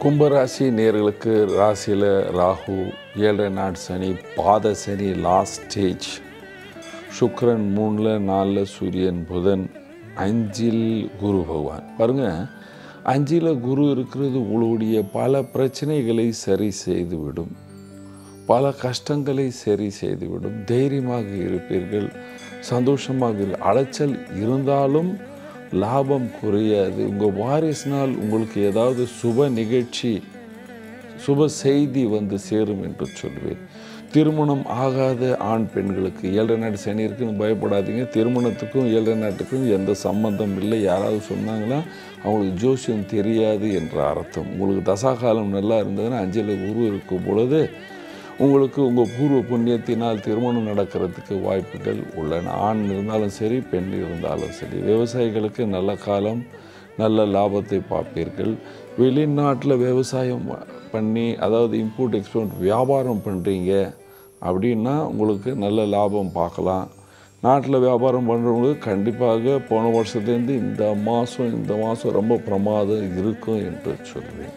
கும்பராசி நேயர்களுக்கு ராசியில் ராகு, 7 நாட் சனி, பாத சனி, லாஸ்ட் ஸ்டேஜ், சுக்கிரன் 3ல் 4ல் சூரியன், புதன் 5ல் குரு பகவான். பாருங்கள், 5ல் குரு இருக்கிறது உங்களுடைய பல பிரச்சனைகளை சரி செய்துவிடும், பல கஷ்டங்களை சரி செய்துவிடும். தைரியமாக இருப்பீர்கள், சந்தோஷமாக அலைச்சல் இருந்தாலும் லாபம் குறையாது. உங்கள் வாரிசினால் உங்களுக்கு ஏதாவது சுப நிகழ்ச்சி, சுப செய்தி வந்து சேரும் என்று சொல்வேன். திருமணம் ஆகாத ஆண் பெண்களுக்கு 7 நாட்டு சனி இருக்குன்னு பயப்படாதீங்க. திருமணத்துக்கும் 7 நாட்டுக்கும் எந்த சம்பந்தம் இல்லை. யாராவது சொன்னாங்கன்னா அவங்களுக்கு ஜோசியம் தெரியாது என்ற அர்த்தம். உங்களுக்கு தசாகாலம் நல்லா இருந்ததுன்னா 5ல் குரு இருக்கும் பொழுது உங்களுக்கு உங்கள் பூர்வ புண்ணியத்தினால் திருமணம் நடக்கிறதுக்கு வாய்ப்புகள் உள்ளன. ஆண் இருந்தாலும் சரி, பெண் இருந்தாலும் சரி. விவசாயிகளுக்கு நல்ல காலம், நல்ல லாபத்தை பார்ப்பீர்கள். வெளிநாட்டில் விவசாயம் பண்ணி, அதாவது இம்போர்ட் எக்ஸ்போர்ட் வியாபாரம் பண்ணுறீங்க அப்படின்னா உங்களுக்கு நல்ல லாபம் பார்க்கலாம். நாட்டில் வியாபாரம் பண்ணுறவங்களுக்கு கண்டிப்பாக போன வருஷத்துலேருந்து இந்த மாதம் ரொம்ப பிரமாதம் இருக்கும் என்று சொல்வேன்.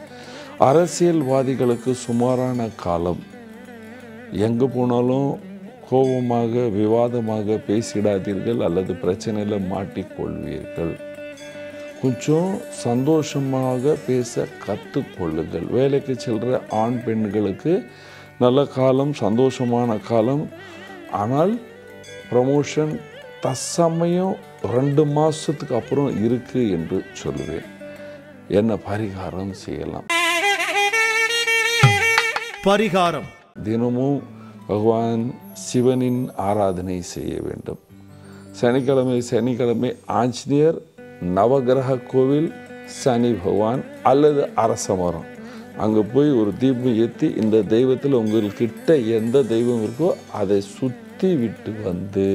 அரசியல்வாதிகளுக்கு சுமாரான காலம். எங்கே போனாலும் கோபமாக, விவாதமாக பேசிடாதீர்கள் அல்லது பிரச்சனையில் மாட்டிக்கொள்வீர்கள். கொஞ்சம் சந்தோஷமாக பேச கற்றுக்கொள்ளுங்கள். வேலைக்கு செல்கிற ஆண் பெண்களுக்கு நல்ல காலம், சந்தோஷமான காலம். ஆனால் ப்ரமோஷன் தற்சமயம் 2 மாதத்துக்கு அப்புறம் இருக்குது என்று சொல்லுவேன். என்ன பரிகாரம் செய்யலாம்? பரிகாரம்: தினமும் பகவான் சிவனின் ஆராதனை செய்ய வேண்டும். சனிக்கிழமை ஆஞ்சநேயர், நவகிரக கோவில், சனி பகவான் அல்லது அரச மரம், அங்கே போய் ஒரு தீபம் ஏற்றி இந்த தெய்வத்தில் உங்கள்கிட்ட எந்த தெய்வம் இருக்கோ அதை சுற்றி விட்டு வந்து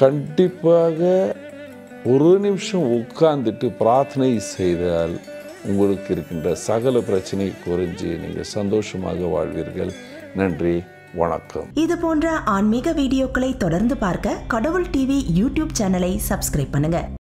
கண்டிப்பாக 1 நிமிஷம் உட்கார்ந்துட்டு பிரார்த்தனை செய்தால் உங்களுக்கு இருக்கின்ற சகல பிரச்சனை குறைஞ்சு நீங்கள் சந்தோஷமாக வாழ்வீர்கள். நன்றி, வணக்கம். இது போன்ற ஆன்மீக வீடியோக்களை தொடர்ந்து பார்க்க கடவுள் டிவி யூடியூப் சேனலை சப்ஸ்கிரைப் பண்ணுங்க.